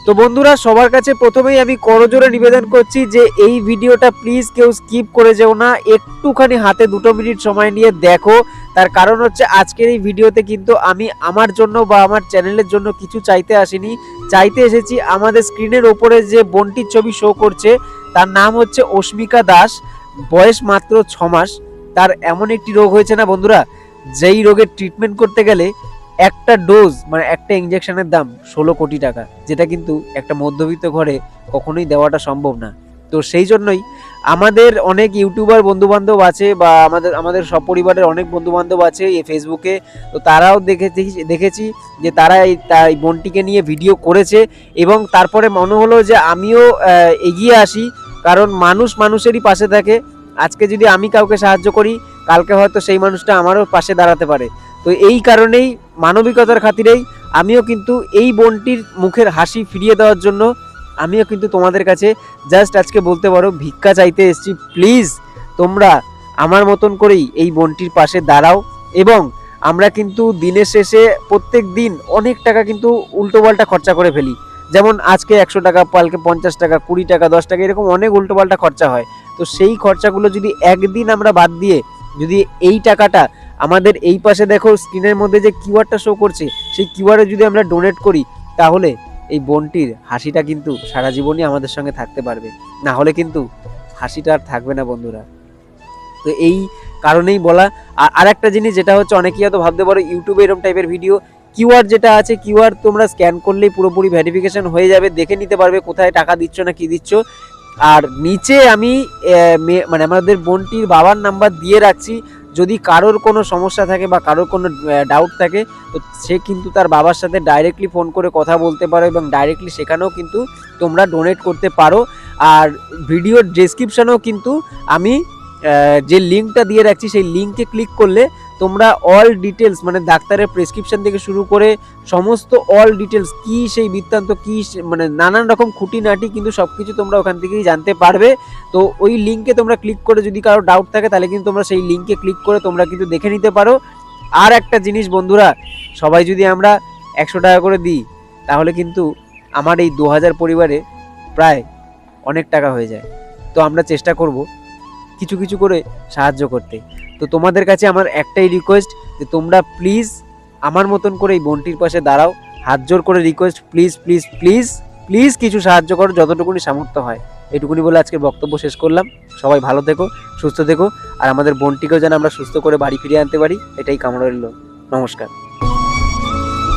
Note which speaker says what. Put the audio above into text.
Speaker 1: তো বন্ধুরা, সবার কাছে প্রথমেই আমি করজোড়ে নিবেদন করছি যে এই ভিডিওটা প্লিজ কেউ স্কিপ করে যেও না, একটুখানি হাতে 2 মিনিট সময় নিয়ে দেখো। তার কারণ হচ্ছে আজকের এই ভিডিওতে কিন্তু আমি আমার জন্য বা আমার চ্যানেলের জন্য কিছু চাইতে আসিনি, চাইতে এসেছি আমাদের স্ক্রিনের ওপরে যে বোনটির ছবি শো করছে তার নাম হচ্ছে অস্মিকা দাস, বয়স মাত্র 6 মাস। তার এমন একটি রোগ হয়েছে না বন্ধুরা, যেই রোগের ট্রিটমেন্ট করতে গেলে একটা ডোজ মানে একটা ইঞ্জেকশনের দাম 16 কোটি টাকা, যেটা কিন্তু একটা মধ্যবিত্ত ঘরে কখনোই দেওয়াটা সম্ভব না। তো সেই জন্যই আমাদের অনেক ইউটিউবার বন্ধুবান্ধব আছে বা আমাদের সপরিবারের অনেক বন্ধুবান্ধব আছে এই ফেসবুকে, তো তারাও দেখেছি যে তারা এই বোনটিকে নিয়ে ভিডিও করেছে এবং তারপরে মনে হলো যে আমিও এগিয়ে আসি, কারণ মানুষ মানুষেরই পাশে থাকে। আজকে যদি আমি কাউকে সাহায্য করি, কালকে হয়তো সেই মানুষটা আমারও পাশে দাঁড়াতে পারে। তো এই কারণেই, মানবিকতার খাতিরেই আমিও কিন্তু এই বোনটির মুখের হাসি ফিরিয়ে দেওয়ার জন্য আমিও কিন্তু তোমাদের কাছে জাস্ট আজকে বলতে পারো ভিক্ষা চাইতে এসেছি। প্লিজ তোমরা আমার মতন করেই এই বোনটির পাশে দাঁড়াও এবং আমরা কিন্তু দিনের শেষে প্রত্যেক দিন অনেক টাকা কিন্তু উল্টোপাল্টা খরচা করে ফেলি। যেমন আজকে 100 টাকা, কালকে 50 টাকা, 20 টাকা, 10 টাকা, এরকম অনেক উল্টোপাল্টা খরচা হয়। তো সেই খরচাগুলো যদি একদিন আমরা বাদ দিয়ে যদি এই টাকাটা আমাদের এই পাশে দেখো স্ক্রিনের মধ্যে যে কিউআরটা শো করছে, সেই কিউআরে যদি আমরা ডোনেট করি, তাহলে এই বোনটির হাসিটা কিন্তু সারা জীবনই আমাদের সঙ্গে থাকতে পারবে, না হলে কিন্তু হাসিটা আর থাকবে না বন্ধুরা। তো এই কারণেই বলা। আর একটা জিনিস যেটা হচ্ছে, অনেকেই হয়তো ভাবতে পারো ইউটিউবে এরকম টাইপের ভিডিও, কিউআর যেটা আছে, কিউআর তোমরা স্ক্যান করলেই পুরোপুরি ভেরিফিকেশন হয়ে যাবে, দেখে নিতে পারবে কোথায় টাকা দিচ্ছ না কি দিচ্ছ। আর নিচে আমি মানে আমাদের বোনটির বাবার নাম্বার দিয়ে রাখছি, যদি কারোর কোনো সমস্যা থাকে বা কারোর কোনো ডাউট থাকে, তো সে কিন্তু তার বাবার সাথে ডাইরেক্টলি ফোন করে কথা বলতে পারো এবং ডাইরেক্টলি সেখানেও কিন্তু তোমরা ডোনেট করতে পারো। আর ভিডিওর ডেসক্রিপশানেও কিন্তু আমি যে লিঙ্কটা দিয়ে রাখছি, সেই লিঙ্কে ক্লিক করলে তোমরা অল ডিটেলস মানে ডাক্তারের প্রেসক্রিপশন থেকে শুরু করে সমস্ত অল ডিটেলস কি, সেই বৃত্তান্ত কি, মানে নানান রকম খুঁটিনাটি কিন্তু সব কিছু তোমরা ওখান থেকেই জানতে পারবে। তো ওই লিঙ্কে তোমরা ক্লিক করে যদি কারো ডাউট থাকে, তাহলে কিন্তু তোমরা সেই লিঙ্কে ক্লিক করে তোমরা কিন্তু দেখে নিতে পারো। আর একটা জিনিস বন্ধুরা, সবাই যদি আমরা 100 টাকা করে দিই, তাহলে কিন্তু আমার এই 2000 পরিবারে প্রায় অনেক টাকা হয়ে যায়। তো আমরা চেষ্টা করব কিছু কিছু করে সাহায্য করতে। তো তোমাদের কাছে আমার একটাই রিকোয়েস্ট যে তোমরা প্লিজ আমার মতন করে এই বোনটির পাশে দাঁড়াও, হাত জোর করে request, please please please please কিছু সাহায্য করো যতটুকুনি সামর্থ্য হয়। এটুকুনি বলে আজকে বক্তব্য শেষ করলাম। সবাই ভালো থেকো, সুস্থ থেকো, আর আমাদের বোনটিকেও যেন আমরা সুস্থ করে বাড়ি ফিরিয়ে আনতে পারি, এটাই কামনা রইল। নমস্কার।